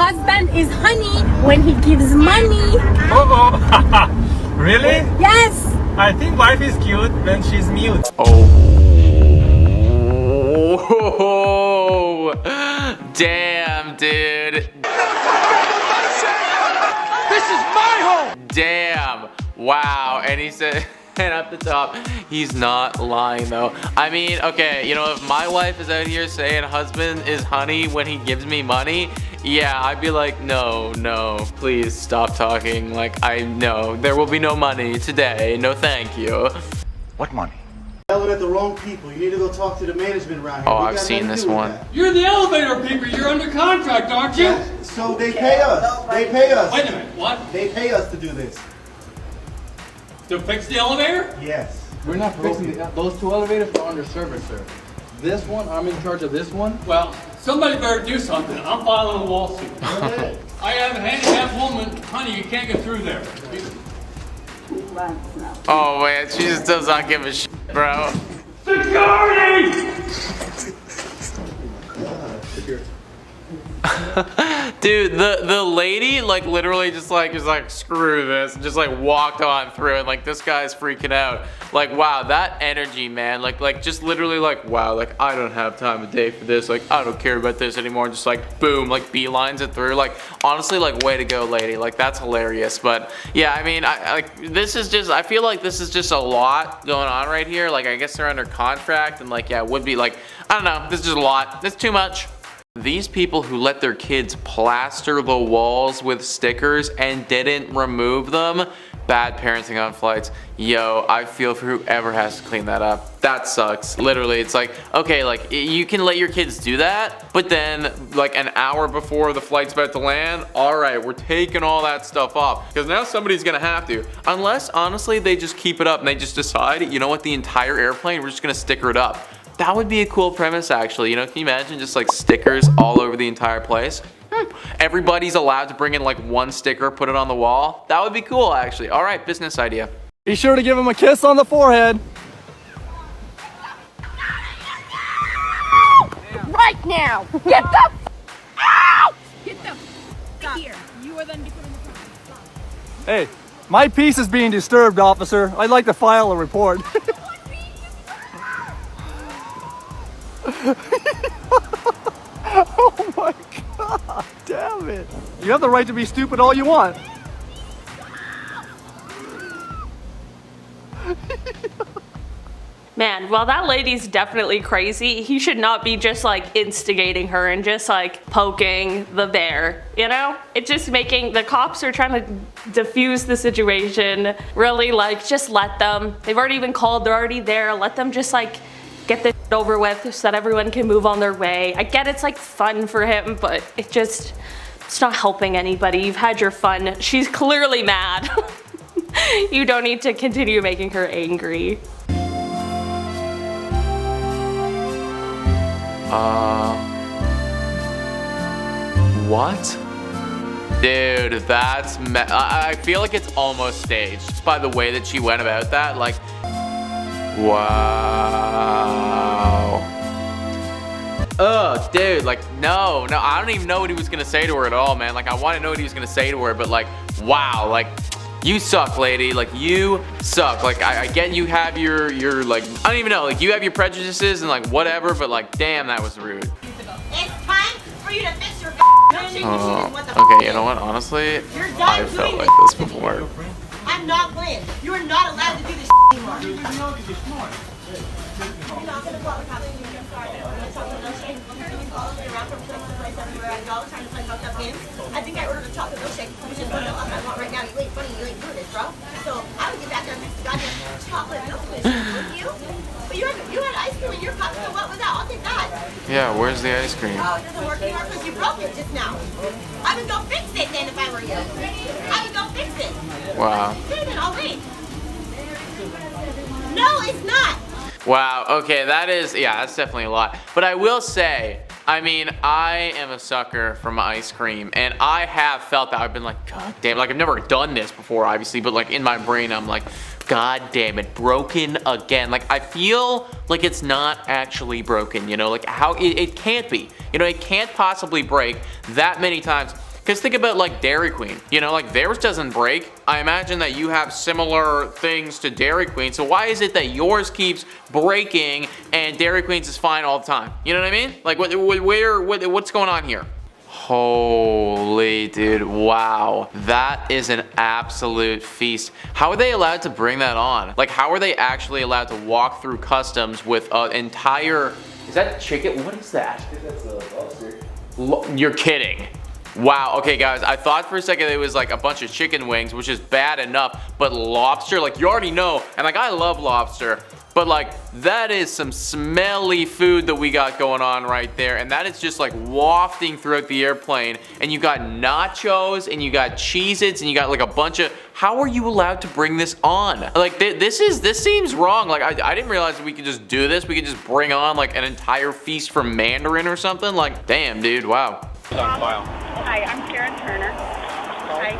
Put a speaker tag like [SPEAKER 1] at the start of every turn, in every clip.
[SPEAKER 1] husband is honey when he gives money.
[SPEAKER 2] Oh, really?
[SPEAKER 1] Yes.
[SPEAKER 2] I think wife is cute when she's mute.
[SPEAKER 3] Oh. Damn, dude.
[SPEAKER 4] This is my home!
[SPEAKER 3] Damn. Wow. And he said, and at the top, he's not lying though. I mean, okay, you know, if my wife is out here saying husband is honey when he gives me money, yeah, I'd be like, no, please stop talking. Like, I know there will be no money today. No, thank you.
[SPEAKER 4] What money?
[SPEAKER 5] Yelling at the wrong people. You need to go talk to the management around here.
[SPEAKER 3] Oh,
[SPEAKER 5] We
[SPEAKER 3] I've
[SPEAKER 5] got
[SPEAKER 3] seen
[SPEAKER 5] nothing to
[SPEAKER 3] this
[SPEAKER 5] do with
[SPEAKER 3] one.
[SPEAKER 5] that.
[SPEAKER 6] You're the elevator people. You're under contract, aren't you?
[SPEAKER 5] So they pay us. They pay us.
[SPEAKER 6] Wait a minute. What?
[SPEAKER 5] They pay us to do this.
[SPEAKER 6] To fix the elevator?
[SPEAKER 5] Yes.
[SPEAKER 7] We're not fixing those two elevators are under service, sir. This one, I'm in charge of this one.
[SPEAKER 6] Well, somebody better do something. I'm filing a lawsuit. I have a handicapped woman. Honey, you can't get through there.
[SPEAKER 3] Oh man, she just does not give a shit, bro.
[SPEAKER 6] Security!
[SPEAKER 3] Dude, the lady like literally just like is like screw this and just like walked on through and like this guy's freaking out. Like wow, that energy, man. Like just literally like wow, like I don't have time of day for this. Like I don't care about this anymore. Just like boom, like beelines it through. Like honestly, like way to go, lady. Like that's hilarious. But yeah, I mean, I this is just I feel like this is just a lot going on right here. Like I guess they're under contract and like yeah, it would be like I don't know. This is just a lot. It's too much. These people who let their kids plaster the walls with stickers and didn't remove them, bad parenting on flights. Yo, I feel for whoever has to clean that up. That sucks. Literally, it's like, okay, like you can let your kids do that, but then like an hour before the flight's about to land, all right, we're taking all that stuff off because now somebody's gonna have to. Unless honestly, they just keep it up and they just decide, you know what, the entire airplane, we're just gonna sticker it up. That would be a cool premise actually, you know, can you imagine just like stickers all over the entire place? Everybody's allowed to bring in like one sticker, put it on the wall. That would be cool actually. All right, business idea.
[SPEAKER 7] Be sure to give him a kiss on the forehead.
[SPEAKER 1] Right now. Get the out. Get the here. You are then becoming the problem.
[SPEAKER 7] Hey, my peace is being disturbed, officer. I'd like to file a report. Oh my god, damn it. You have the right to be stupid all you want.
[SPEAKER 8] Man, well that lady's definitely crazy. He should not be just like instigating her and just like poking the bear, you know? It's just making, the cops are trying to diffuse the situation. Really like, just let them. They've already been called, they're already there. Let them just like get this over with so that everyone can move on their way. I get it's like fun for him, but it's not helping anybody. You've had your fun. She's clearly mad. You don't need to continue making her angry.
[SPEAKER 3] What? Dude, that's I feel like it's almost staged just by the way that she went about that. Like, wow. Oh, dude, like, no, I don't even know what he was gonna say to her at all, man. Like, I want to know what he was gonna say to her, but like, wow, like, you suck, lady. Like, you suck. Like, I get you have your like, I don't even know, like, you have your prejudices and like whatever, but like, damn, that was rude.
[SPEAKER 1] It's time for you to fix your
[SPEAKER 3] Okay, you know what? Honestly, I've felt like this before.
[SPEAKER 1] I'm not playing. You are not allowed to do this anymore. You're not gonna call the cops. I'm sorry. I'm gonna talk to milkshake. You're following me around from place to place everywhere I go, trying to play fucked up games. I think I ordered a chocolate milkshake, which is what I want right now. You ain't funny. You ain't doing this, bro. So I would get back there and fix the goddamn chocolate milk machine with you. But you had ice cream in your cup, so what was that? I'll take that.
[SPEAKER 3] Yeah, where's the ice cream?
[SPEAKER 1] Oh, it doesn't work anymore because you broke it just now. I would go fix it then if I were you. I would go fix it.
[SPEAKER 3] Wow.
[SPEAKER 1] Okay, then I'll wait. No, it's not.
[SPEAKER 3] Wow, okay, that's definitely a lot. But I will say, I mean, I am a sucker for my ice cream, and I have felt that. I've been like, god damn, like I've never done this before, obviously, but like in my brain, I'm like, god damn it, broken again. Like I feel like it's not actually broken, you know, like how it can't be. You know, it can't possibly break that many times. Because think about like Dairy Queen, you know, like theirs doesn't break. I imagine that you have similar things to Dairy Queen, so why is it that yours keeps breaking and Dairy Queen's is fine all the time? You know what I mean? Like what's going on here? Holy dude, wow. That is an absolute feast. How are they allowed to bring that on? Like how are they actually allowed to walk through customs with an entire, is that chicken? What is that? I think that's a lobster. You're kidding. Wow, okay guys, I thought for a second it was like a bunch of chicken wings, which is bad enough, but lobster, like you already know, and like I love lobster, but like that is some smelly food that we got going on right there, and that is just like wafting throughout the airplane, and you got nachos, and you got Cheez-Its, and you got like a bunch of, how are you allowed to bring this on? Like this seems wrong. Like I didn't realize that we could just do this. We could just bring on like an entire feast from Mandarin or something. Like damn dude, wow.
[SPEAKER 9] Hi, I'm Karen Turner. Hi,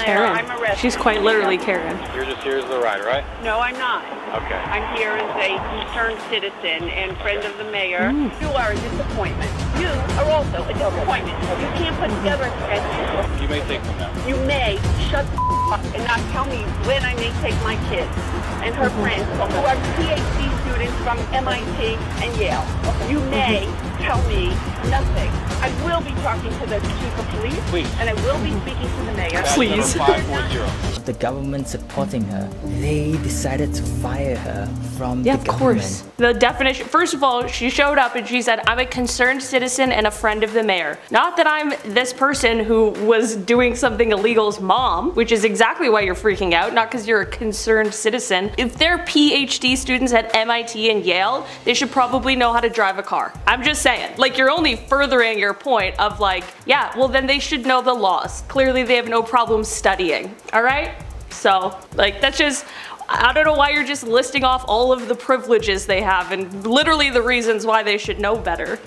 [SPEAKER 8] Karen.
[SPEAKER 9] I'm a resident.
[SPEAKER 8] She's quite literally Karen.
[SPEAKER 10] You're just here as the ride, right?
[SPEAKER 9] No, I'm not.
[SPEAKER 10] Okay.
[SPEAKER 9] I'm here as a concerned citizen and friend of the mayor. You are a disappointment. You are also a disappointment. You can't put together a schedule.
[SPEAKER 10] You may take them now.
[SPEAKER 9] You may shut the up and not tell me when I may take my kids and her friends who are PhD students from MIT and Yale. You may tell me nothing. I will be talking to the chief of police.
[SPEAKER 10] Please.
[SPEAKER 9] And I will be speaking to the mayor.
[SPEAKER 8] Please.
[SPEAKER 10] 540.
[SPEAKER 11] The government supporting her, they decided to fire her from
[SPEAKER 8] Yeah,
[SPEAKER 11] the
[SPEAKER 8] of
[SPEAKER 11] government.
[SPEAKER 8] course. The definition, first of all, she showed up and she said, I'm a concerned citizen and a friend of the mayor. Not that I'm this person who was doing something illegal's mom, which is exactly why you're freaking out, not because you're a concerned citizen. If they're PhD students at MIT and Yale, they should probably know how to drive a car. I'm just saying, like you're only furthering your point of like, yeah, well then they should know the laws. Clearly they have no problem studying, all right? So, like, that's just, I don't know why you're just listing off all of the privileges they have and literally the reasons why they should know better.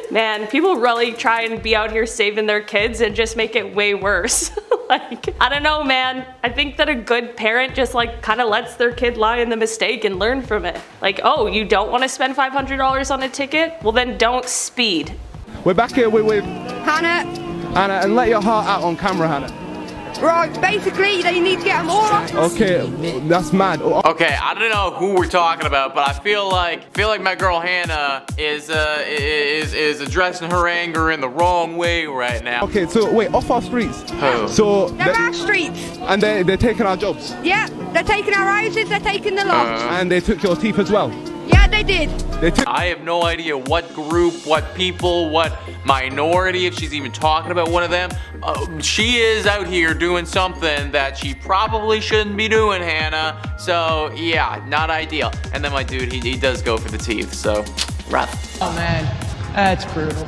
[SPEAKER 8] Man, people really try and be out here saving their kids and just make it way worse. Like, I don't know, man. I think that a good parent just like kind of lets their kid lie in the mistake and learn from it. Like, oh, you don't want to spend $500 on a ticket? Well, then don't speed.
[SPEAKER 12] We're back here with
[SPEAKER 13] Hannah.
[SPEAKER 12] Hannah, and let your heart out on camera, Hannah.
[SPEAKER 13] Right, basically, they need to get them all up.
[SPEAKER 12] Okay, that's mad.
[SPEAKER 3] Okay, I don't know who we're talking about, but I feel like my girl Hannah is addressing her anger in the wrong way right now.
[SPEAKER 12] Okay, so wait, off our streets.
[SPEAKER 3] Who?
[SPEAKER 12] So
[SPEAKER 13] They're our streets.
[SPEAKER 12] And they're taking our jobs.
[SPEAKER 13] Yeah, they're taking our houses, they're taking the lots.
[SPEAKER 12] And they took your teeth as well.
[SPEAKER 13] Yeah, they did.
[SPEAKER 3] I have no idea what group, what people, what minority, if she's even talking about one of them. She is out here doing something that she probably shouldn't be doing, Hannah. So yeah, not ideal. And then my dude, he does go for the teeth, so rough.
[SPEAKER 14] Oh man, that's brutal.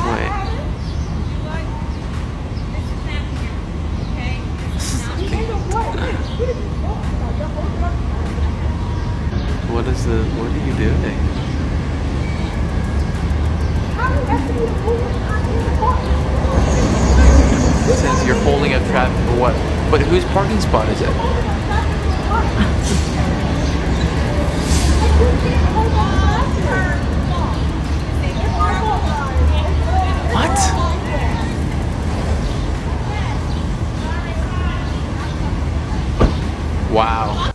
[SPEAKER 3] Wait. What are you doing? It says you're holding up traffic for what? But whose parking spot is it? What? Wow.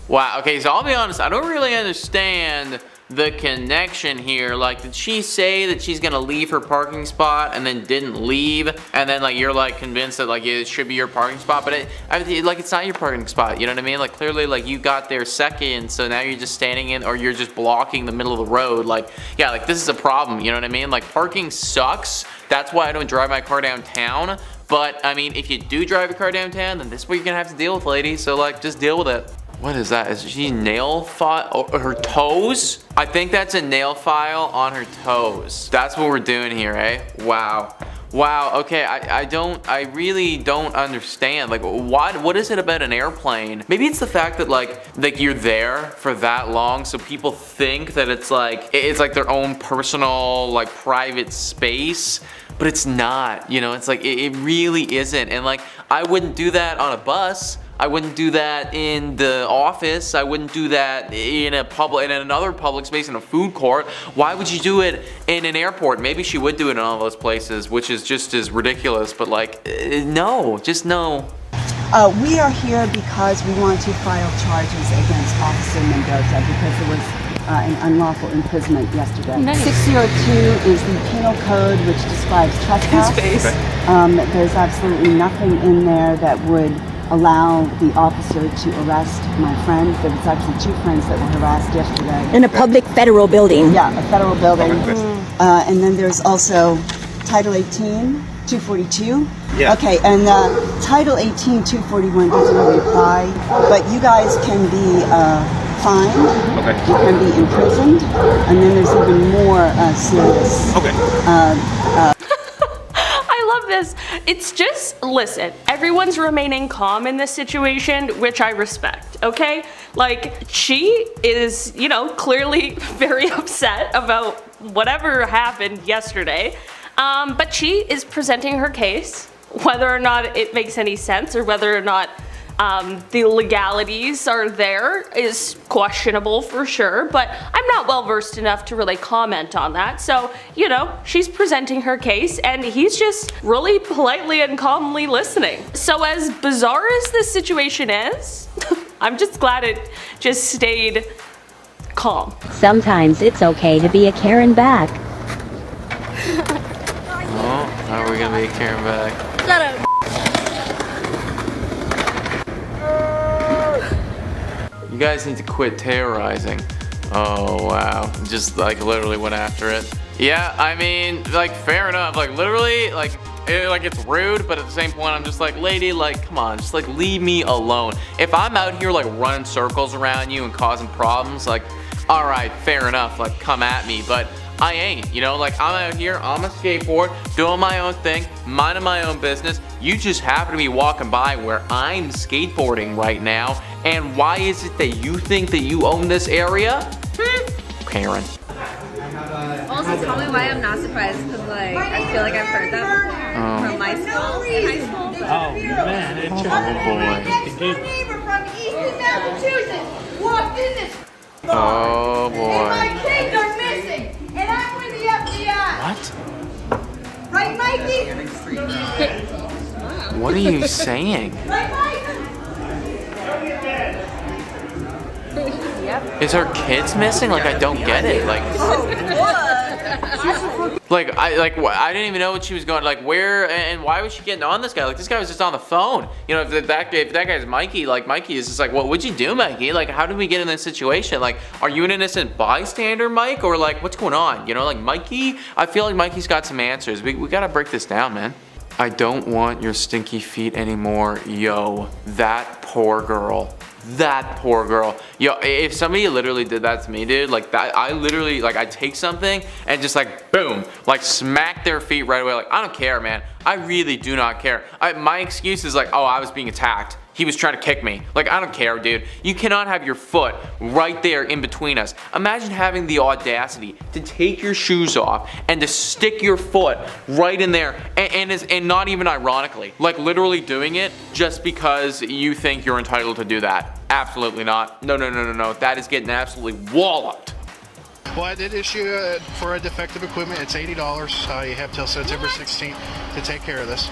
[SPEAKER 3] Wow, okay, so I'll be honest, I don't really understand the connection here. Like, did she say that she's gonna leave her parking spot and then didn't leave? And then like you're like convinced that like it should be your parking spot, but like it's not your parking spot, you know what I mean? Like clearly like you got there second, so now you're just standing in, or you're just blocking the middle of the road. Like, yeah, like this is a problem, you know what I mean? Like parking sucks. That's why I don't drive my car downtown. But I mean, if you do drive your car downtown, then this is what you're gonna have to deal with, lady. So like, just deal with it. What is that? Is she nail file? Oh, her toes? I think that's a nail file on her toes. That's what we're doing here, eh? Wow. Wow, okay, I really don't understand. Like, what is it about an airplane? Maybe it's the fact that like you're there for that long, so people think that it's like their own personal, like private space, but it's not, you know? It's like, it really isn't. And like, I wouldn't do that on a bus. I wouldn't do that in the office. I wouldn't do that in another public space, in a food court. Why would you do it in an airport? Maybe she would do it in all those places, which is just as ridiculous, but like, no, just no.
[SPEAKER 15] We are here because we want to file charges against Officer Mendoza because there was an unlawful imprisonment yesterday.
[SPEAKER 8] Nice.
[SPEAKER 15] 602 is the penal code which describes trespass.
[SPEAKER 8] His face.
[SPEAKER 15] There's absolutely nothing in there that would allow the officer to arrest my friend. There was actually 2 friends that were harassed yesterday.
[SPEAKER 13] In a public federal building.
[SPEAKER 15] Yeah, a federal building. And then there's also Title 18, 242.
[SPEAKER 5] Yeah.
[SPEAKER 15] Okay, and Title 18, 241 doesn't really apply, but you guys can be fined.
[SPEAKER 5] Okay.
[SPEAKER 15] You can be imprisoned, and then there's even more serious.
[SPEAKER 5] Okay.
[SPEAKER 8] I love this. It's just, listen, everyone's remaining calm in this situation, which I respect, okay? Like, she is, you know, clearly very upset about whatever happened yesterday, but she is presenting her case. Whether or not it makes any sense or whether or not the legalities are there is questionable for sure, but I'm not well versed enough to really comment on that. So, you know, she's presenting her case and he's just really politely and calmly listening. So as bizarre as this situation is, I'm just glad it just stayed calm.
[SPEAKER 16] Sometimes it's okay to be a Karen back.
[SPEAKER 3] Oh, how are we gonna be a Karen back?
[SPEAKER 13] Shut up.
[SPEAKER 3] You guys need to quit terrorizing. Oh wow, just like literally went after it. Yeah, I mean, like fair enough. Like literally, like it's rude, but at the same point, I'm just like, lady, like come on, just like leave me alone. If I'm out here like running circles around you and causing problems, like, all right, fair enough, like come at me, but I ain't, you know, like I'm out here on my skateboard, doing my own thing, minding my own business. You just happen to be walking by where I'm skateboarding right now, and why is it that you think that you own this area? Karen.
[SPEAKER 17] Also, tell me why I'm not surprised, because like, I feel like I've heard that before from my school, in high school.
[SPEAKER 6] Oh man, it's
[SPEAKER 3] Oh boy.
[SPEAKER 1] neighbor from Easton, Massachusetts walked in this
[SPEAKER 3] Oh
[SPEAKER 1] and
[SPEAKER 3] boy.
[SPEAKER 1] my kids are missing, and I'm with the FBI.
[SPEAKER 3] What?
[SPEAKER 1] Right, Mikey?
[SPEAKER 3] What are you saying?
[SPEAKER 1] Right, Mike?
[SPEAKER 3] Is her kids missing? Like I don't get it. Like I didn't even know what she was going. Like where and why was she getting on this guy? Like this guy was just on the phone. You know, if that guy's Mikey, like Mikey is just like, what would you do, Mikey? Like how did we get in this situation? Like are you an innocent bystander, Mike, or like what's going on? You know, like Mikey. I feel like Mikey's got some answers. We gotta break this down, man. I don't want your stinky feet anymore, yo. That poor girl. That poor girl. Yo, if somebody literally did that to me, dude, like that, I literally, like, I'd take something and just like, boom, like smack their feet right away. Like, I don't care, man. I really do not care. My excuse is like, oh, I was being attacked. He was trying to kick me. Like, I don't care, dude. You cannot have your foot right there in between us. Imagine having the audacity to take your shoes off and to stick your foot right in there and not even ironically. Like, literally doing it just because you think you're entitled to do that. Absolutely not. No. That is getting absolutely walloped.
[SPEAKER 18] Well, I did issue for a defective equipment. It's $80. You have till September 16th to take care of this.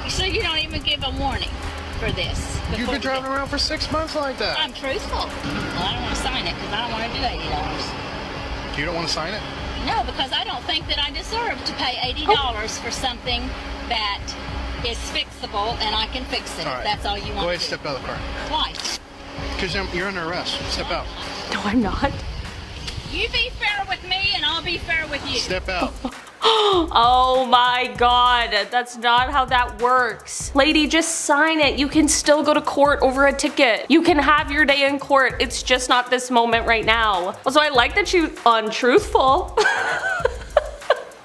[SPEAKER 19] So you don't even give a warning for this?
[SPEAKER 18] You've been driving around for 6 months like that.
[SPEAKER 19] I'm truthful. Well, I don't want to sign it because I don't want to do $80.
[SPEAKER 18] You don't want to sign it?
[SPEAKER 19] No, because I don't think that I deserve to pay $80 for something that is fixable and I can fix it.
[SPEAKER 18] All right.
[SPEAKER 19] If that's all you want.
[SPEAKER 18] Go ahead,
[SPEAKER 19] to
[SPEAKER 18] step out of the car.
[SPEAKER 19] Why?
[SPEAKER 18] Because you're under arrest. Step out.
[SPEAKER 8] No, I'm not.
[SPEAKER 19] You be fair with me and I'll be fair with you.
[SPEAKER 18] Step out.
[SPEAKER 8] Oh my god, that's not how that works. Lady, just sign it. You can still go to court over a ticket. You can have your day in court. It's just not this moment right now. Also, I like that you untruthful.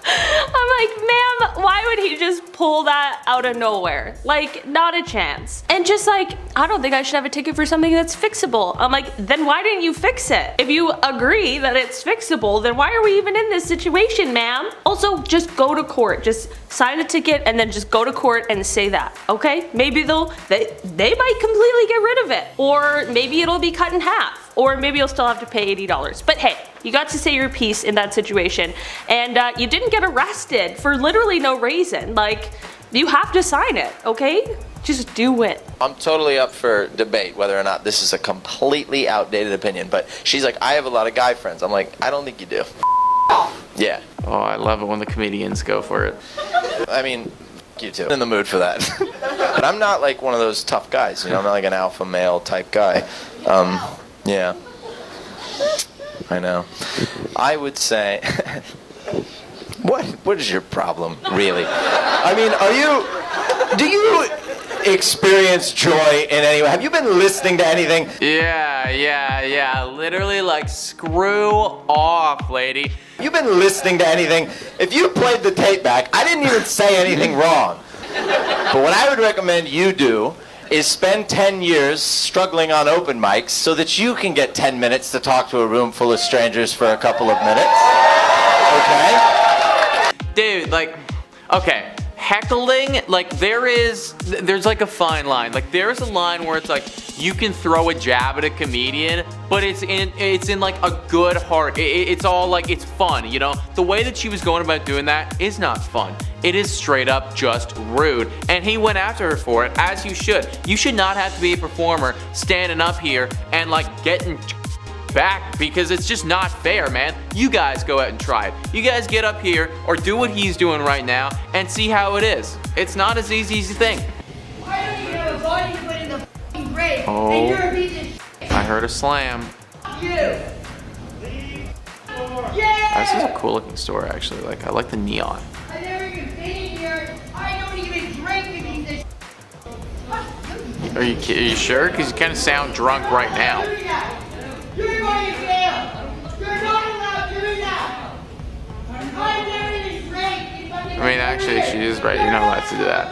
[SPEAKER 8] I'm like, ma'am, why would he just pull that out of nowhere? Like, not a chance. And just like, I don't think I should have a ticket for something that's fixable. I'm like, then why didn't you fix it? If you agree that it's fixable, then why are we even in this situation, ma'am? Also, just go to court. Just sign a ticket and then just go to court and say that, okay? Maybe they might completely get rid of it. Or maybe it'll be cut in half. Or maybe you'll still have to pay $80. But hey, you got to say your piece in that situation. And you didn't get arrested for literally no reason. Like, you have to sign it, okay? Just do it.
[SPEAKER 20] I'm totally up for debate whether or not this is a completely outdated opinion, but she's like, I have a lot of guy friends. I'm like, I don't think you do. Yeah.
[SPEAKER 3] Oh, I love it when the comedians go for it.
[SPEAKER 20] I mean, you too. I'm in the mood for that. But I'm not like one of those tough guys, you know, I'm not like an alpha male type guy. Yeah. I know. I would say, what is your problem, really? I mean, do you experience joy in any way? Have you been listening to anything?
[SPEAKER 3] Yeah. Literally, like, screw off, lady.
[SPEAKER 20] You've been listening to anything. If you played the tape back, I didn't even say anything wrong. But what I would recommend you do is spend 10 years struggling on open mics so that you can get 10 minutes to talk to a room full of strangers for a couple of minutes. Okay?
[SPEAKER 3] Dude, like, okay. Heckling, like, there's like a fine line. Like, there's a line where it's like, you can throw a jab at a comedian, but it's in like a good heart. It's all like, it's fun, you know? The way that she was going about doing that is not fun. It is straight up just rude. And he went after her for it, as you should. You should not have to be a performer standing up here and like getting back, because it's just not fair, man. You guys go out and try it. You guys get up here or do what he's doing right now and see how it is. It's not as easy as you think.
[SPEAKER 1] Why don't you have a body to put in the f***ing grave?
[SPEAKER 3] Oh,
[SPEAKER 1] And you're a piece of shit.
[SPEAKER 3] I heard a slam.
[SPEAKER 1] You.
[SPEAKER 3] This is a cool looking store, actually. Like, I like the neon.
[SPEAKER 1] I've never even been in here. I don't even drink, you piece of shit.
[SPEAKER 3] Are you sure? Because you kind of sound drunk right now.
[SPEAKER 1] You're going to jail. You're not allowed to do that. I've never even drank.
[SPEAKER 3] I mean, actually, she is right. You're not allowed to do that.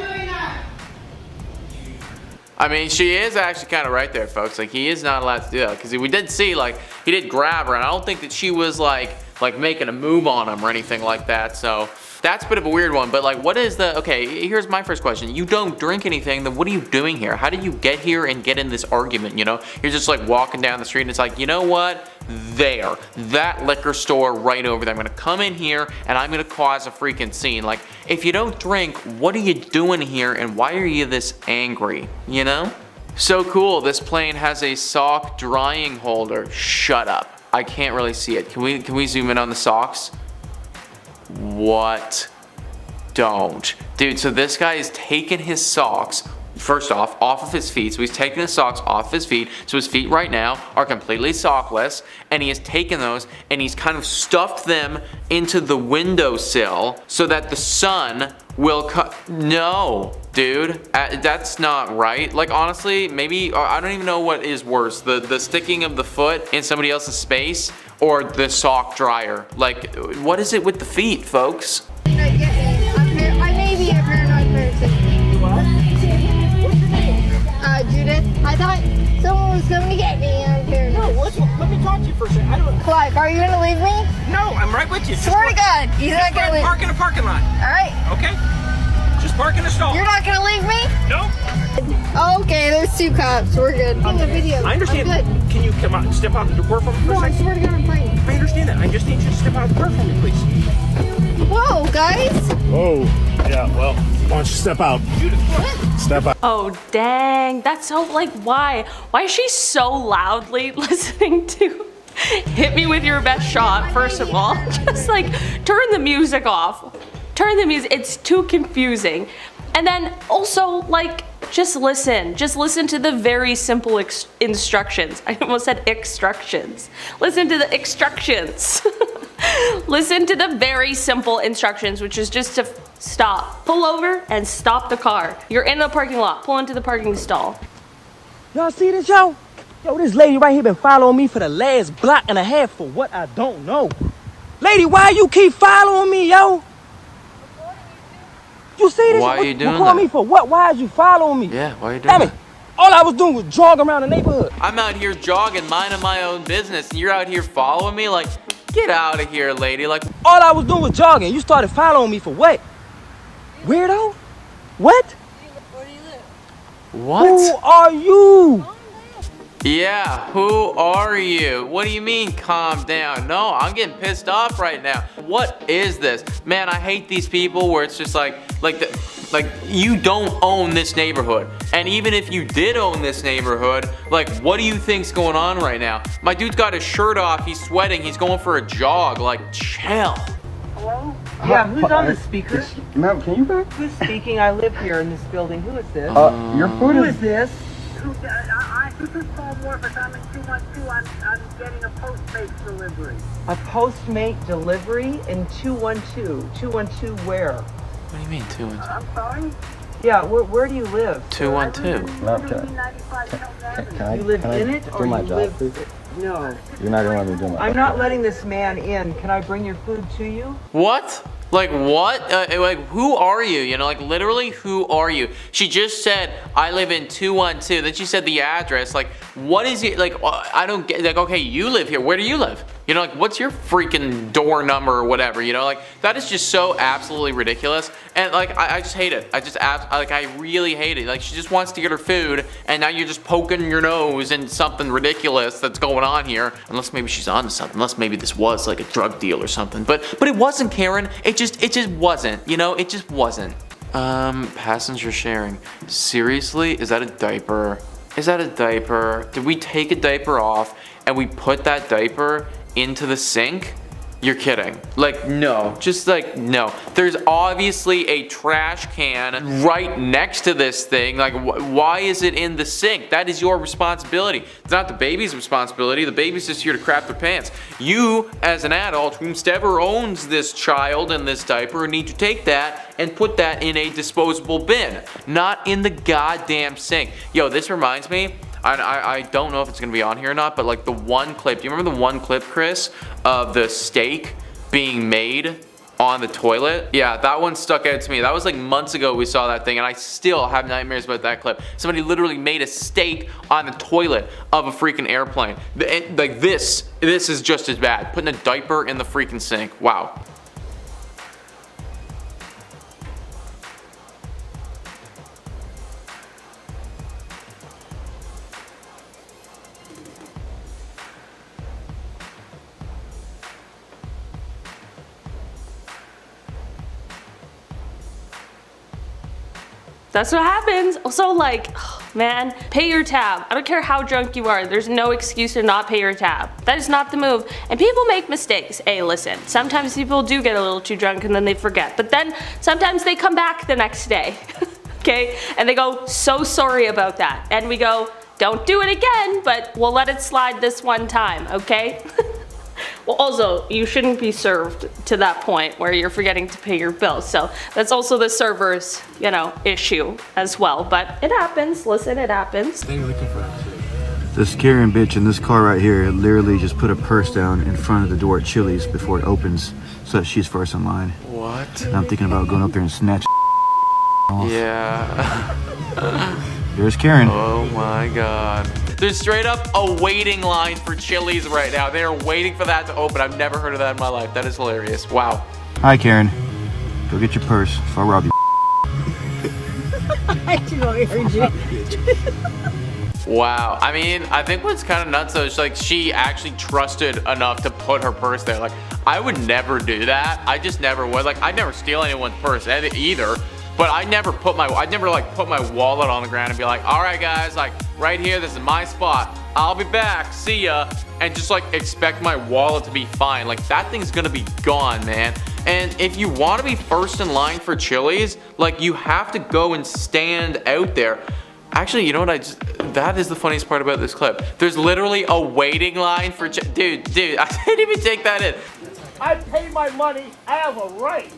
[SPEAKER 3] I mean, she is actually kind of right there, folks. Like, he is not allowed to do that. Because we did see, like, he did grab her. And I don't think that she was, like making a move on him or anything like that. So that's a bit of a weird one. But, like, what is the... Okay, here's my first question. You don't drink anything. Then what are you doing here? How did you get here and get in this argument, you know? You're just, like, walking down the street and it's like, you know what? There. That liquor store right over there. I'm going to come in here and I'm going to cause a freaking scene. Like, if you don't drink, what are you doing here and why are you this angry, you know? So cool. This plane has a sock drying holder. Shut up. I can't really see it. Can we zoom in on the socks? What? Don't. Dude, so this guy is taking his socks, first off of his feet. So he's taking his socks off his feet. So his feet right now are completely sockless. And he has taken those and he's kind of stuffed them into the windowsill so that the sun will cut. No, dude, that's not right. Like, honestly, maybe, I don't even know what is worse, the sticking of the foot in somebody else's space or the sock dryer. Like, what is it with the feet, folks?
[SPEAKER 17] I may be a paranoid person. You what? What's your name? Judith. I thought someone was coming to get me and I'm paranoid.
[SPEAKER 21] No, let me talk to you for a second.
[SPEAKER 17] Clark, are you gonna leave me?
[SPEAKER 21] No, I'm right with you.
[SPEAKER 17] Swear to God, he's not gonna leave.
[SPEAKER 21] Park in a parking lot.
[SPEAKER 17] Alright.
[SPEAKER 21] Okay? Just park in the stall.
[SPEAKER 17] You're not gonna leave me?
[SPEAKER 21] No.
[SPEAKER 17] Okay, there's two cops. We're good. In the video.
[SPEAKER 21] I understand. Can you come out and step out the door for me for a second?
[SPEAKER 17] I swear to God, I'm fighting.
[SPEAKER 21] I understand that. I just need you to step out the door for me, please.
[SPEAKER 17] Whoa, guys.
[SPEAKER 22] Oh, yeah, well, why don't you step out? Step out.
[SPEAKER 8] Oh, dang. That's so, like, why? Why is she so loudly listening to Hit Me With Your Best Shot, first of all? Just, like, turn the music off. Turn the music. It's too confusing. And then also, like, just listen. Just listen to the very simple instructions. I almost said instructions. Listen to the instructions. Listen to the very simple instructions, which is just to stop. Pull over and stop the car. You're in the parking lot. Pull into the parking stall.
[SPEAKER 23] Y'all see this, yo? Yo, this lady right here been following me for the last block and a half for what I don't know. Lady, why you keep following me, yo? You see this?
[SPEAKER 3] Why are you doing
[SPEAKER 23] You call
[SPEAKER 3] that?
[SPEAKER 23] me for what? Why is you following me?
[SPEAKER 3] Yeah, why are you doing
[SPEAKER 23] Damn
[SPEAKER 3] that?
[SPEAKER 23] it. All I was doing was jogging around the neighborhood.
[SPEAKER 3] I'm out here jogging, minding my own business, and you're out here following me? Like, get out of here, lady. Like,
[SPEAKER 23] all I was doing was jogging. You started following me for what? Weirdo? What?
[SPEAKER 17] Where do you live?
[SPEAKER 3] what?
[SPEAKER 23] Who are you?
[SPEAKER 3] Yeah, who are you? What do you mean, calm down? No, I'm getting pissed off right now. What is this? Man, I hate these people where it's just like you don't own this neighborhood. And even if you did own this neighborhood, like, what do you think's going on right now? My dude's got his shirt off, he's sweating, he's going for a jog, like, chill.
[SPEAKER 14] Hello? Yeah, who's on the speaker?
[SPEAKER 23] Ma'am, can you back?
[SPEAKER 14] Who's speaking? I live here in this building. Who is this?
[SPEAKER 23] Your food
[SPEAKER 14] Who
[SPEAKER 23] is...
[SPEAKER 14] is this?
[SPEAKER 9] This is Paul Morpeth. I'm in 212. I'm getting a Postmates delivery.
[SPEAKER 14] A Postmate delivery in 212. 212 where?
[SPEAKER 3] What do you mean, 2 and 2?
[SPEAKER 9] I'm sorry?
[SPEAKER 14] Yeah, where do you live?
[SPEAKER 3] 212.
[SPEAKER 23] Ma'am,
[SPEAKER 14] You live in it or you live... No.
[SPEAKER 23] You're not gonna let me do my
[SPEAKER 14] I'm not letting this man in. Can I bring your food to you?
[SPEAKER 3] What? Like, what? Like, who are you? You know, like, literally, who are you? She just said, I live in 212. Then she said the address. Like, what is it? Like, I don't get, like, okay, you live here. Where do you live? You know, like, what's your freaking door number or whatever? You know, like, that is just so absolutely ridiculous. And, like, I just hate it. I really hate it. Like, she just wants to get her food, and now you're just poking your nose in something ridiculous that's going on here. Unless maybe she's onto something. Unless maybe this was, like, a drug deal or something. But it wasn't, Karen. It just wasn't. You know, it just wasn't. Passenger sharing. Seriously? Is that a diaper? Is that a diaper? Did we take a diaper off and we put that diaper into the sink? You're kidding. Like, no. Just like, no. There's obviously a trash can right next to this thing. Like, why is it in the sink? That is your responsibility. It's not the baby's responsibility. The baby's just here to crap their pants. You, as an adult, whomsoever owns this child and this diaper, need to take that and put that in a disposable bin, not in the goddamn sink. Yo, this reminds me, I don't know if it's gonna be on here or not, but like the one clip, do you remember the one clip, Chris, of the steak being made on the toilet? Yeah, that one stuck out to me. That was like months ago we saw that thing, and I still have nightmares about that clip. Somebody literally made a steak on the toilet of a freaking airplane. Like this is just as bad. Putting a diaper in the freaking sink. Wow.
[SPEAKER 8] That's what happens. Also, like, oh, man, pay your tab. I don't care how drunk you are. There's no excuse to not pay your tab. That is not the move. And people make mistakes. Hey, listen, sometimes people do get a little too drunk and then they forget. But then sometimes they come back the next day, okay? And they go, so sorry about that. And we go, don't do it again, but we'll let it slide this one time, okay? Well, also, you shouldn't be served to that point where you're forgetting to pay your bill. So that's also the server's, you know, issue as well. But it happens. Listen, it happens.
[SPEAKER 2] This Karen bitch in this car right here literally just put a purse down in front of the door at Chili's before it opens so that she's first in line.
[SPEAKER 3] What?
[SPEAKER 2] And I'm thinking about going up there and snatch off.
[SPEAKER 3] Yeah.
[SPEAKER 2] There's Karen.
[SPEAKER 3] Oh my god. There's straight up a waiting line for Chili's right now. They are waiting for that to open. I've never heard of that in my life. That is hilarious. Wow.
[SPEAKER 2] Hi, Karen. Go get your purse if I rob you.
[SPEAKER 15] I heard you.
[SPEAKER 3] Wow. I mean, I think what's kind of nuts though is like she actually trusted enough to put her purse there. Like, I would never do that. I just never would. Like, I'd never steal anyone's purse either. But I'd never like put my wallet on the ground and be like, all right guys, like right here, this is my spot. I'll be back, see ya. And just like expect my wallet to be fine. Like that thing's gonna be gone, man. And if you wanna be first in line for Chili's, like you have to go and stand out there. Actually, you know what, that is the funniest part about this clip. There's literally a waiting line for dude, I didn't even take that in.
[SPEAKER 23] I pay my money. I have a right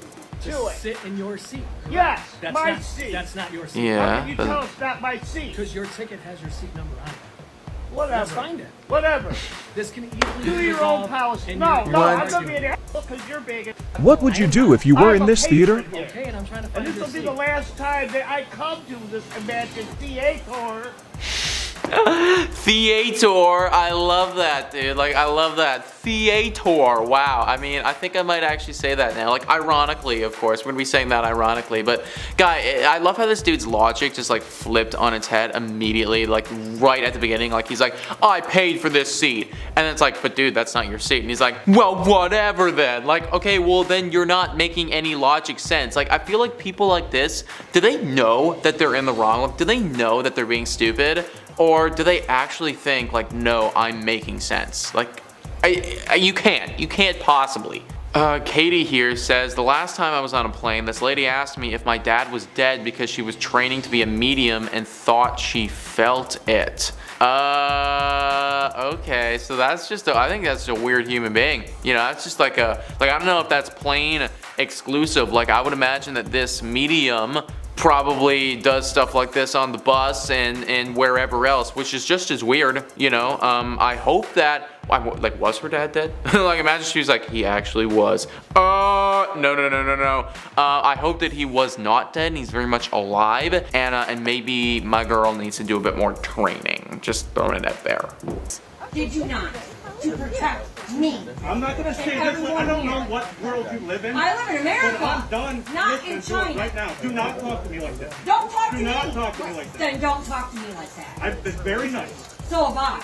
[SPEAKER 23] to it.
[SPEAKER 21] Sit in your seat.
[SPEAKER 23] Yes,
[SPEAKER 21] That's
[SPEAKER 23] my
[SPEAKER 21] not,
[SPEAKER 23] seat.
[SPEAKER 21] That's not your seat.
[SPEAKER 3] Yeah.
[SPEAKER 23] How can you tell it's not my seat?
[SPEAKER 21] Because your ticket has your seat number on it.
[SPEAKER 4] Whatever. Find it. Whatever.
[SPEAKER 21] This can easily
[SPEAKER 4] do your own policy. No, I'm gonna be an asshole because you're big.
[SPEAKER 12] What would you do if you were in this theater?
[SPEAKER 21] Okay, and I'm trying to
[SPEAKER 4] And
[SPEAKER 21] find
[SPEAKER 4] this will be the last time that I come to this imagined theater.
[SPEAKER 3] Theater, I love that, dude. Like, I love that. Theater, wow. I mean, I think I might actually say that now. Like, ironically, of course. We're gonna be saying that ironically. But, guy, I love how this dude's logic just, like, flipped on its head immediately. Like, right at the beginning. Like, he's like, oh, I paid for this seat. And then it's like, but dude, that's not your seat. And he's like, well, whatever then. Like, okay, well, then you're not making any logic sense. Like, I feel like people like this, do they know that they're in the wrong? Like, do they know that they're being stupid? Or do they actually think, like, no, I'm making sense? Like, you can't possibly. Katie here says, the last time I was on a plane, this lady asked me if my dad was dead because she was training to be a medium and thought she felt it. Okay, so that's just, I think that's a weird human being. You know, that's just like I don't know if that's plain exclusive. Like, I would imagine that this medium probably does stuff like this on the bus and wherever else, which is just as weird, you know. I hope that, like, was her dad dead? Like, imagine she was like, he actually was. No. I hope that he was not dead and he's very much alive, and maybe my girl needs to do a bit more training. Just throwing it out there.
[SPEAKER 1] Did you not? To protect me.
[SPEAKER 4] I'm not gonna say this. I don't know what world you live in.
[SPEAKER 1] I live in America.
[SPEAKER 4] But I'm done
[SPEAKER 1] Not
[SPEAKER 4] listening
[SPEAKER 1] in
[SPEAKER 4] to it
[SPEAKER 1] China.
[SPEAKER 4] right now. Do not talk to me like this.
[SPEAKER 1] Don't talk to me.
[SPEAKER 4] Do not talk to me like that.
[SPEAKER 1] Then don't talk to me like that.
[SPEAKER 4] It's very nice.
[SPEAKER 1] So have I.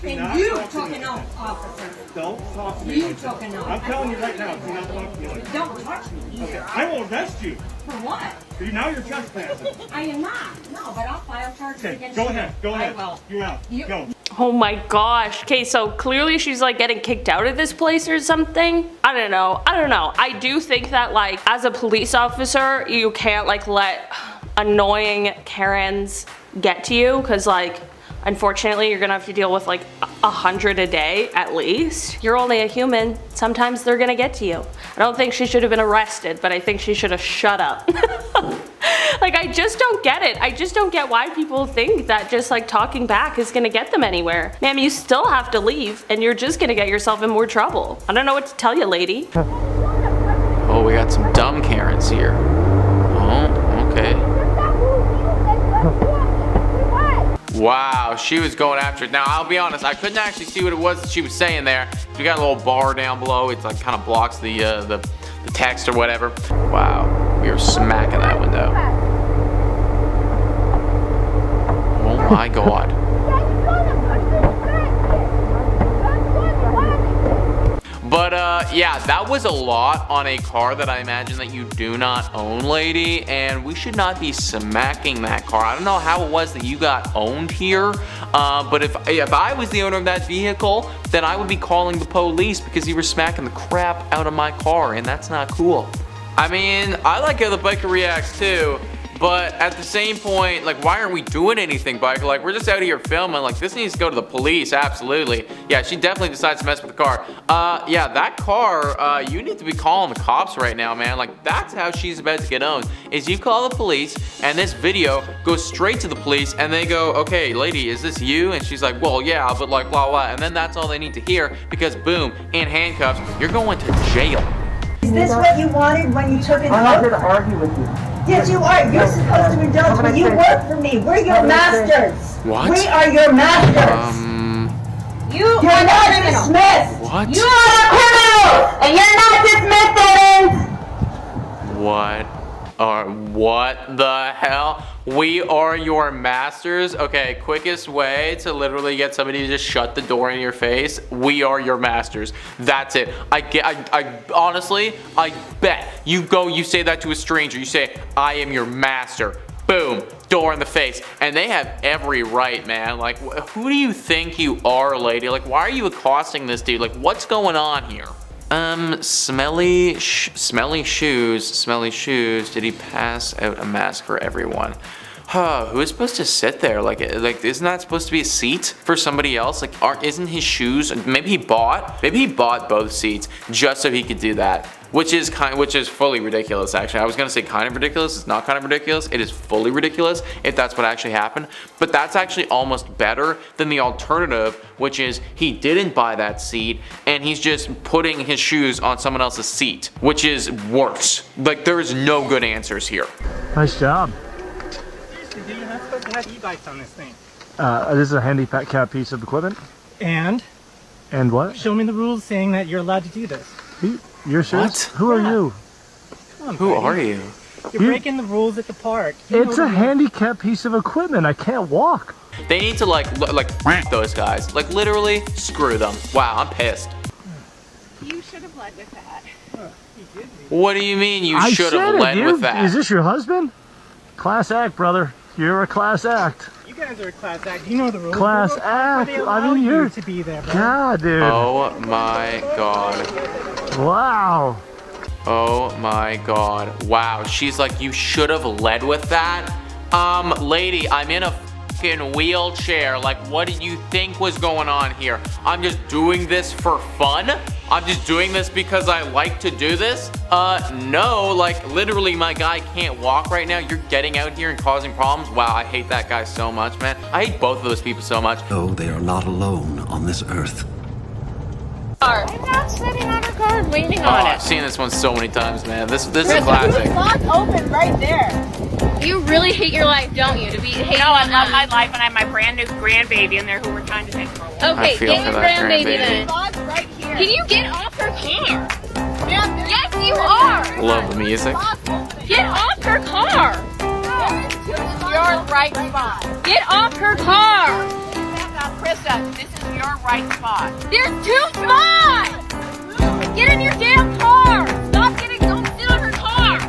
[SPEAKER 1] And
[SPEAKER 4] not
[SPEAKER 1] you
[SPEAKER 4] talk to
[SPEAKER 1] took
[SPEAKER 4] me
[SPEAKER 1] an
[SPEAKER 4] like
[SPEAKER 1] oath, officer.
[SPEAKER 4] Don't talk to me
[SPEAKER 1] You
[SPEAKER 4] like that.
[SPEAKER 1] took an oath.
[SPEAKER 4] I'm telling you right now, do not talk to me like that.
[SPEAKER 1] Don't touch me either.
[SPEAKER 4] Okay, I will arrest you.
[SPEAKER 1] For what?
[SPEAKER 4] Now you're trespassing.
[SPEAKER 1] I am not. No, but I'll file charges
[SPEAKER 4] Okay,
[SPEAKER 1] against
[SPEAKER 4] go
[SPEAKER 1] you.
[SPEAKER 4] ahead. Go ahead.
[SPEAKER 1] I will.
[SPEAKER 4] You're out. Go.
[SPEAKER 8] Oh my gosh. Okay, so clearly she's like getting kicked out of this place or something. I don't know. I do think that, like, as a police officer, you can't, like, let annoying Karens get to you, because, like, unfortunately you're gonna have to deal with like 100 a day at least. You're only a human. Sometimes they're gonna get to you. I don't think she should have been arrested, but I think she should have shut up. Like, I just don't get it. I just don't get why people think that just like talking back is gonna get them anywhere. Ma'am, you still have to leave and you're just gonna get yourself in more trouble. I don't know what to tell you, lady.
[SPEAKER 3] Oh, we got some dumb Karens here. Oh, okay. Wow, she was going after it. Now, I'll be honest, I couldn't actually see what it was that she was saying there. We got a little bar down below. It's like kind of blocks the text or whatever. Wow, we were smacking that window. Oh my God. But yeah, that was a lot on a car that I imagine that you do not own, lady, and we should not be smacking that car. I don't know how it was that you got owned here, but if I was the owner of that vehicle, then I would be calling the police because you were smacking the crap out of my car, and that's not cool. I mean, I like how the biker reacts too, but at the same point, like, why aren't we doing anything, biker? Like, we're just out here filming. Like, this needs to go to the police, absolutely. Yeah, she definitely decides to mess with the car. Yeah, that car, you need to be calling the cops right now, man. Like, that's how she's about to get owned, is you call the police, and this video goes straight to the police, and they go, okay, lady, is this you? And she's like, well, yeah, but like, blah, blah. And then that's all they need to hear, because boom, in handcuffs, you're going to jail.
[SPEAKER 15] Is this what you wanted when you took an
[SPEAKER 14] I'm not
[SPEAKER 15] oath?
[SPEAKER 14] here to argue with you.
[SPEAKER 15] Yes, you are. You're supposed to indulge me. You work for me. We're your masters.
[SPEAKER 3] What?
[SPEAKER 15] We are your masters. You're not dismissed.
[SPEAKER 3] What?
[SPEAKER 15] You are a criminal, and you're not dismissed,
[SPEAKER 3] What the hell? We are your masters? Okay, quickest way to literally get somebody to just shut the door in your face. We are your masters. That's it. I honestly, I bet you say that to a stranger. You say, I am your master. Boom, door in the face. And they have every right, man. Like, who do you think you are, lady? Like, why are you accosting this dude? Like, what's going on here? Smelly shoes. Did he pass out a mask for everyone? Who is supposed to sit there? Like isn't that supposed to be a seat for somebody else? Like, isn't his shoes? Maybe he bought both seats just so he could do that. Which is fully ridiculous, actually. I was gonna say kind of ridiculous. It's not kind of ridiculous. It is fully ridiculous if that's what actually happened. But that's actually almost better than the alternative, which is he didn't buy that seat and he's just putting his shoes on someone else's seat, which is worse. Like, there is no good answers here.
[SPEAKER 22] Nice job.
[SPEAKER 21] Dude, you're not supposed to have e-bikes on this thing.
[SPEAKER 22] This is a handicap piece of equipment.
[SPEAKER 21] And?
[SPEAKER 22] And what?
[SPEAKER 21] Show me the rules saying that you're allowed to do this.
[SPEAKER 22] You're sure?
[SPEAKER 3] What?
[SPEAKER 22] Who are you?
[SPEAKER 21] Come on,
[SPEAKER 3] Who
[SPEAKER 21] buddy.
[SPEAKER 3] are you?
[SPEAKER 21] You're breaking the rules at the park.
[SPEAKER 22] It's a handicap piece of equipment. I can't walk.
[SPEAKER 3] They need to like those guys. Like, literally, screw them. Wow, I'm pissed.
[SPEAKER 9] You should have led with that.
[SPEAKER 3] What do you mean you
[SPEAKER 22] I
[SPEAKER 3] should have
[SPEAKER 22] said it,
[SPEAKER 3] led
[SPEAKER 22] dude.
[SPEAKER 3] with that?
[SPEAKER 22] Is this your husband? Class act, brother. You're a class act.
[SPEAKER 21] You guys are a class act. You know the rules.
[SPEAKER 22] Class act. I mean, you're
[SPEAKER 21] to be there, bro.
[SPEAKER 22] God, dude.
[SPEAKER 3] Oh my god.
[SPEAKER 22] Wow.
[SPEAKER 3] Oh my god. Wow. She's like, you should have led with that? Lady, I'm in a fucking wheelchair. Like, what did you think was going on here? I'm just doing this for fun? I'm just doing this because I like to do this? No, like, literally my guy can't walk right now. You're getting out here and causing problems? Wow, I hate that guy so much, man. I hate both of those people so much.
[SPEAKER 7] No, they are not alone on this earth.
[SPEAKER 8] I'm not sitting on her car and leaning
[SPEAKER 3] Oh,
[SPEAKER 8] on
[SPEAKER 3] I've
[SPEAKER 8] it.
[SPEAKER 3] seen this one so many times, man. This is a classic.
[SPEAKER 1] Lock open right there.
[SPEAKER 8] You really hate your life, don't you? To be hating
[SPEAKER 10] No, I love my life, and I have my brand new grandbaby in there who we're trying to take for a walk.
[SPEAKER 8] Okay,
[SPEAKER 3] I feel
[SPEAKER 8] get
[SPEAKER 3] for
[SPEAKER 8] your
[SPEAKER 3] that
[SPEAKER 8] grandbaby
[SPEAKER 3] grandbaby.
[SPEAKER 8] then.
[SPEAKER 1] Right here.
[SPEAKER 8] Can you get off her car? Yes, you are.
[SPEAKER 3] Love the music.
[SPEAKER 8] Get off her car.
[SPEAKER 9] This is your right spot.
[SPEAKER 8] Get off her car.
[SPEAKER 9] Now, Krista, this is your right spot.
[SPEAKER 8] There's 2 spots. Get in your damn car. Don't sit on her car.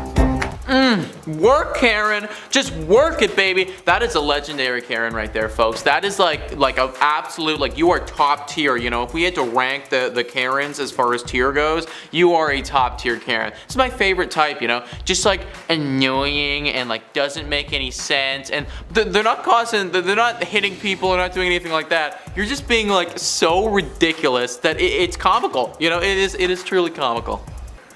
[SPEAKER 3] Work, Karen. Just work it, baby. That is a legendary Karen right there, folks. That is like an absolute, like, you are top tier. You know, if we had to rank the Karens as far as tier goes, you are a top tier Karen. This is my favorite type, you know, just like annoying and like doesn't make any sense. And they're not hitting people, they're not doing anything like that. You're just being like so ridiculous that it's comical. You know, it is truly comical.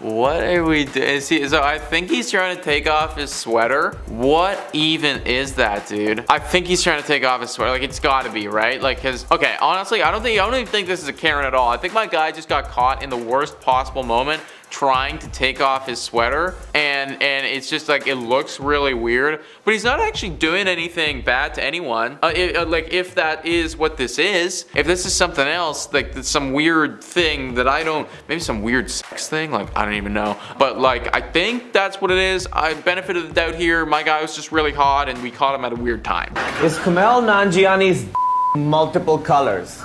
[SPEAKER 3] What are we doing? So I think he's trying to take off his sweater. What even is that, dude? I think he's trying to take off his sweater. Like, it's gotta be, right? Like, okay, honestly, I don't even think this is a Karen at all. I think my guy just got caught in the worst possible moment trying to take off his sweater, and it's just like, it looks really weird, but he's not actually doing anything bad to anyone. Like, if that is what this is, if this is something else, like some weird thing that maybe some weird sex thing, like, I don't even know, but like, I think that's what it is. I benefit of the doubt here. My guy was just really hot and we caught him at a weird time.
[SPEAKER 23] Is Kumail Nanjiani's multiple colors?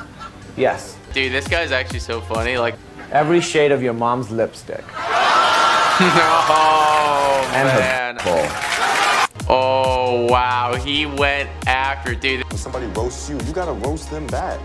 [SPEAKER 23] Yes.
[SPEAKER 3] Dude, this guy's actually so funny. Like,
[SPEAKER 23] every shade of your mom's lipstick.
[SPEAKER 3] Oh,
[SPEAKER 23] and
[SPEAKER 3] man.
[SPEAKER 23] Her bowl.
[SPEAKER 3] Oh, wow. He went after, dude.
[SPEAKER 11] When somebody roasts you, you gotta roast them back.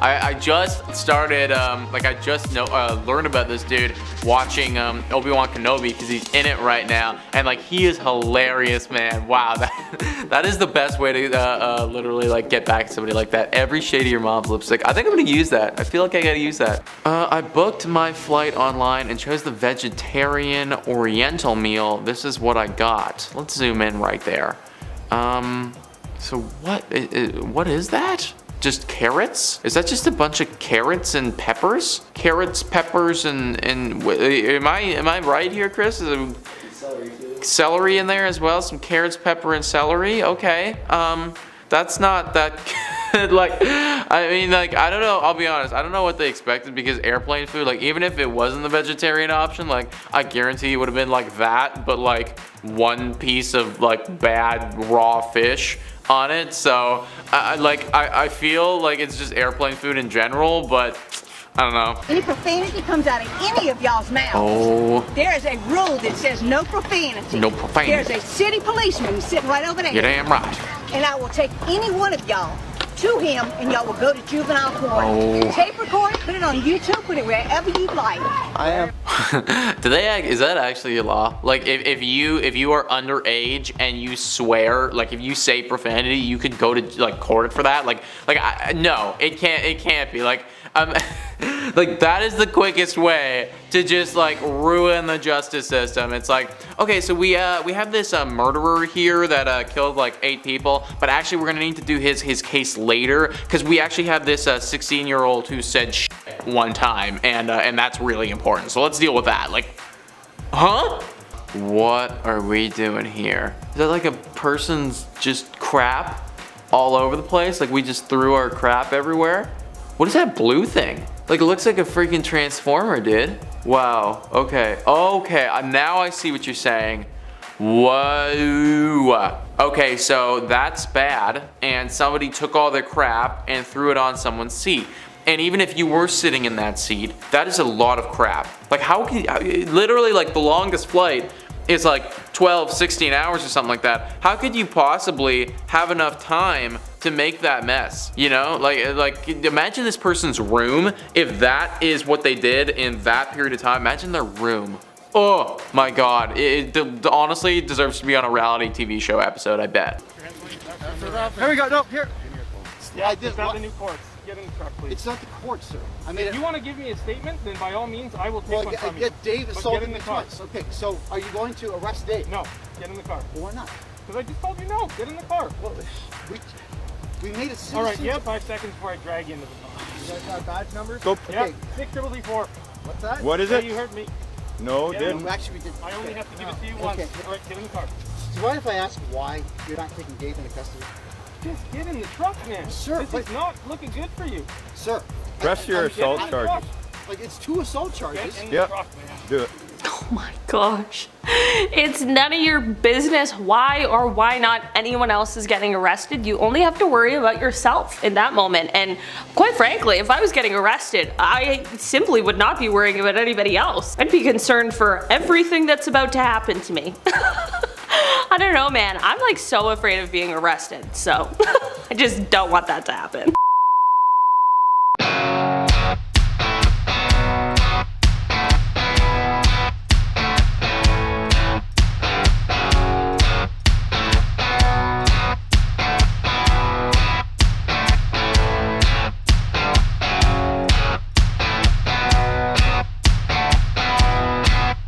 [SPEAKER 3] I just started, I just learned about this dude watching Obi-Wan Kenobi because he's in it right now. And, like, he is hilarious, man. Wow, that is the best way to literally, like, get back at somebody like that. Every shade of your mom's lipstick. I think I'm going to use that. I feel like I got to use that. I booked my flight online and chose the vegetarian oriental meal. This is what I got. Let's zoom in right there. So what is that? Just carrots? Is that just a bunch of carrots and peppers? Carrots, peppers, and am I right here, Chris? Is there celery in there as well? Some carrots, pepper, and celery? Okay. That's not that good. Like, I mean, like, I don't know, I'll be honest, I don't know what they expected, because airplane food, like, even if it wasn't the vegetarian option, like, I guarantee it would have been like that, but like one piece of like bad raw fish on it. So I feel like it's just airplane food in general, but I don't know.
[SPEAKER 1] Any profanity comes out of any of y'all's mouths.
[SPEAKER 3] Oh.
[SPEAKER 1] There is a rule that says no profanity.
[SPEAKER 3] No profanity.
[SPEAKER 1] There's a city policeman sitting right over there.
[SPEAKER 3] You're damn right.
[SPEAKER 1] And I will take any one of y'all
[SPEAKER 5] to him, and y'all will go to juvenile court.
[SPEAKER 3] Oh.
[SPEAKER 5] Tape record it, put it on YouTube, put it wherever you like.
[SPEAKER 20] I am.
[SPEAKER 3] Is that actually a law? Like if you are underage and you swear, like if you say profanity, you could go to like court for that? No, it can't be. Like like that is the quickest way to just like ruin the justice system. It's like, okay, so we have this murderer here that killed like 8 people, but actually we're gonna need to do his case later because we actually have this 16-year-old who said shit one time, and that's really important. So let's deal with that. Like, huh? What are we doing here? Is that like a person's just crap all over the place? Like we just threw our crap everywhere? What is that blue thing? Like it looks like a freaking transformer, dude. Wow, okay, now I see what you're saying. Whoa. Okay, so that's bad, and somebody took all their crap and threw it on someone's seat. And even if you were sitting in that seat, that is a lot of crap. Like how can literally like the longest flight is like 12, 16 hours or something like that. How could you possibly have enough time to make that mess? You know, like imagine this person's room. If that is what they did in that period of time, imagine their room. Oh my God, it honestly deserves to be on a reality TV show episode, I bet.
[SPEAKER 13] Here we go, no, here.
[SPEAKER 21] Yeah, I did. It's not the new courts. Get in the truck, please.
[SPEAKER 13] It's not the court, sir. I mean,
[SPEAKER 21] if you want to give me a statement, then by all means, I will take one from you.
[SPEAKER 13] Dave
[SPEAKER 21] But
[SPEAKER 13] sold
[SPEAKER 21] get in the car.
[SPEAKER 13] twice. Okay, so are you going to arrest Dave?
[SPEAKER 21] No, get in the car.
[SPEAKER 13] Well, why not?
[SPEAKER 21] Because I just told you no. Get in the car.
[SPEAKER 13] Well, we made a citizen.
[SPEAKER 21] All right, you have 5 seconds before I drag you into the car.
[SPEAKER 13] You guys got badge numbers?
[SPEAKER 22] Go.
[SPEAKER 21] Yeah,
[SPEAKER 13] Okay.
[SPEAKER 21] 644.
[SPEAKER 13] What's that?
[SPEAKER 22] What is
[SPEAKER 21] Yeah,
[SPEAKER 22] it?
[SPEAKER 21] you heard me.
[SPEAKER 22] No,
[SPEAKER 21] Yeah,
[SPEAKER 22] didn't.
[SPEAKER 13] No, actually, we did.
[SPEAKER 21] I only have to give it to you once.
[SPEAKER 13] Okay.
[SPEAKER 21] All right, get in the car.
[SPEAKER 13] Do you mind if I ask why you're not taking Dave into custody?
[SPEAKER 21] Just get in the truck, man.
[SPEAKER 13] Sir,
[SPEAKER 21] this is not looking good for you.
[SPEAKER 13] Sir.
[SPEAKER 22] Press your assault charges.
[SPEAKER 13] Like, it's 2 assault charges.
[SPEAKER 21] Get in the
[SPEAKER 22] Yep.
[SPEAKER 21] truck, man.
[SPEAKER 22] Do it.
[SPEAKER 8] Oh my gosh. It's none of your business why or why not anyone else is getting arrested. You only have to worry about yourself in that moment. And quite frankly, if I was getting arrested, I simply would not be worrying about anybody else. I'd be concerned for everything that's about to happen to me. I don't know, man. I'm like so afraid of being arrested, so I just don't want that to happen.